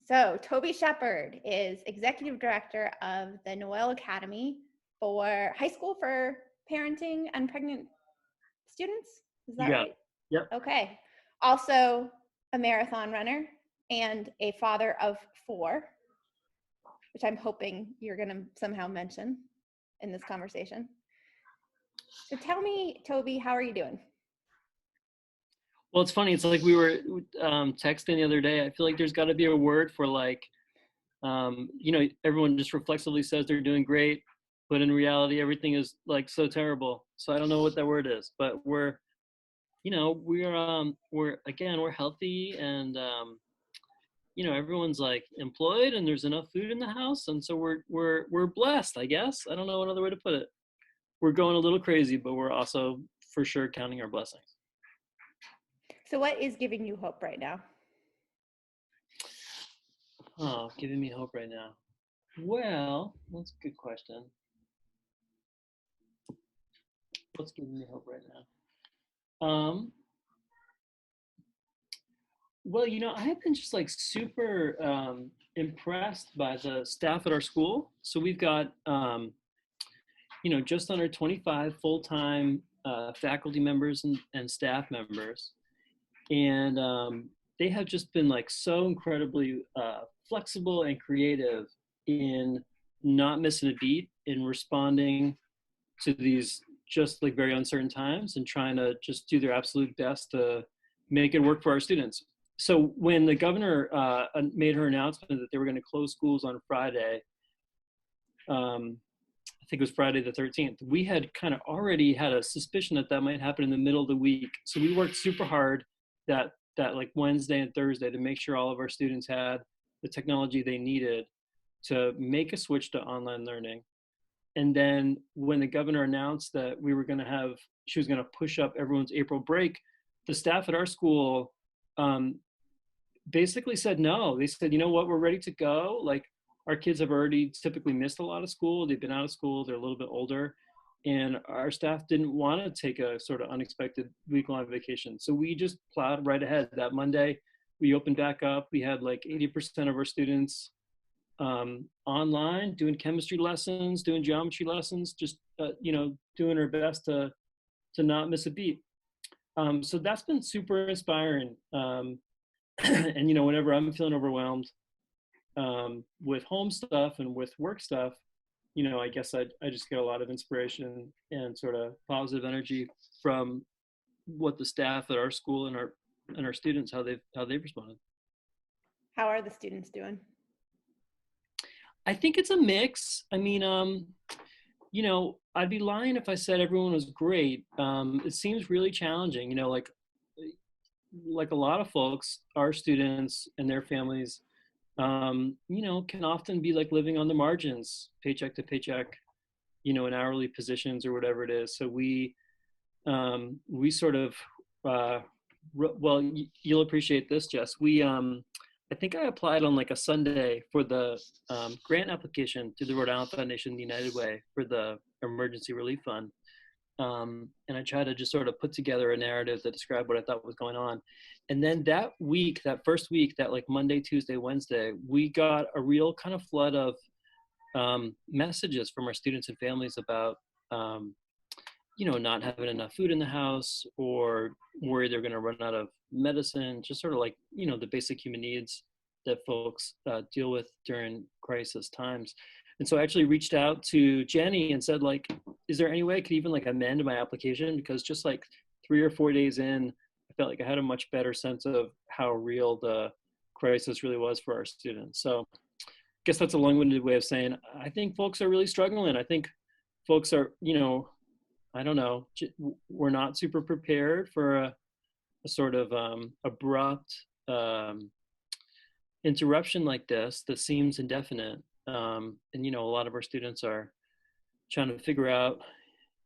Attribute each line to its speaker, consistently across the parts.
Speaker 1: So Toby Shepherd is Executive Director of the Nowell Academy for high school for parenting and pregnant students. Is that right?
Speaker 2: Yep.
Speaker 1: Okay. Also a marathon runner and a father of 4, which I'm hoping you're going to somehow mention in this conversation. So tell me, Toby, how are you doing?
Speaker 2: Well, it's funny. It's like we were texting the other day. I feel like there's got to be a word for like, everyone just reflexively says they're doing great, but in reality, everything is like so terrible. So I don't know what that word is, but we're healthy and everyone's like employed and there's enough food in the house, and so we're blessed, I guess. I don't know another way to put it. We're going a little crazy, but we're also for sure counting our blessings.
Speaker 1: So what is giving you hope right now?
Speaker 2: Oh, giving me hope right now. Well, that's a good question. What's giving me hope right now? Well, I have been just like super impressed by the staff at our school. So we've got, just under 25 full-time faculty members and staff members. And they have just been like so incredibly flexible and creative in not missing a beat in responding to these just like very uncertain times and trying to just do their absolute best to make it work for our students. So when the governor made her announcement that they were going to close schools on Friday, I think it was Friday the 13th, we had kind of already had a suspicion that that might happen in the middle of the week. So we worked super hard that like Wednesday and Thursday to make sure all of our students had the technology they needed to make a switch to online learning. And then when the governor announced that she was going to push up everyone's April break, the staff at our school basically said no. They said, you know what, we're ready to go. Like, our kids have already typically missed a lot of school. They've been out of school. They're a little bit older. And our staff didn't want to take a sort of unexpected week-long vacation. So we just plowed right ahead. That Monday, we opened back up. We had like 80% of our students online, doing chemistry lessons, doing geometry lessons, just, doing our best to not miss a beat. So that's been super inspiring. And, whenever I'm feeling overwhelmed with home stuff and with work stuff, I guess I just get a lot of inspiration and sort of positive energy from what the staff at our school and our students, how they've responded.
Speaker 1: How are the students doing?
Speaker 2: I think it's a mix. I mean, I'd be lying if I said everyone was great. It seems really challenging, like a lot of folks, our students and their families, can often be like living on the margins, paycheck to paycheck, in hourly positions or whatever it is. So we sort of, you'll appreciate this, Jess. I think I applied on like a Sunday for the grant application to the Rhode Island Foundation, the United Way, for the Emergency Relief Fund. And I tried to just sort of put together a narrative that described what I thought was going on. And then that first week, that like Monday, Tuesday, Wednesday, we got a real kind of flood of messages from our students and families about, not having enough food in the house, or worried they're going to run out of medicine, just sort of like, the basic human needs that folks deal with during crisis times. And so I actually reached out to Jenny and said, like, is there any way I could even like amend my application? Because just like 3 or 4 days in, I felt like I had a much better sense of how real the crisis really was for our students. So I guess that's a long-winded way of saying, I think folks are really struggling. I think folks are, I don't know, we're not super prepared for a sort of abrupt interruption like this that seems indefinite. And, a lot of our students are trying to figure out,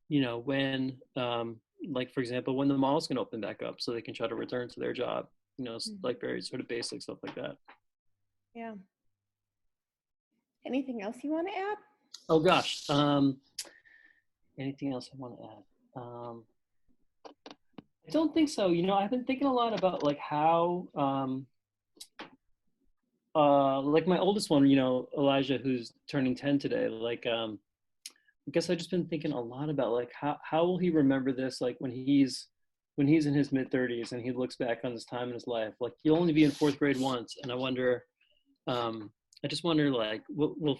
Speaker 2: when, like, for example, when the mall's going to open back up so they can try to return to their job, like very sort of basic stuff like that.
Speaker 1: Yeah. Anything else you want to add?
Speaker 2: Oh, gosh. Anything else I want to add? I don't think so. I've been thinking a lot about like how, like my oldest one, you know, Elijah, who's turning 10 today, like, I guess I've just been thinking a lot about like how will he remember this, like when he's in his mid 30s and he looks back on this time in his life. Like he'll only be in fourth grade once, and I wonder, I just wonder, like, will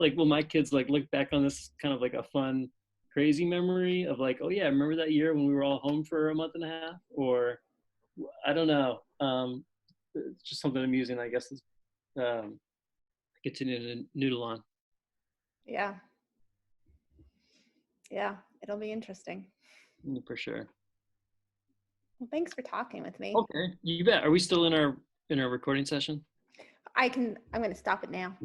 Speaker 2: like will my kids like look back on this kind of like a fun, crazy memory of like, oh yeah, remember that year when we were all home for a month and a half, or I don't know. It's just something amusing, I guess. Is continue to noodle on.
Speaker 1: Yeah. Yeah, it'll be interesting.
Speaker 2: For sure.
Speaker 1: Well, thanks for talking with me.
Speaker 2: Okay, you bet. Are we still in our recording session?
Speaker 1: I'm going to stop it now.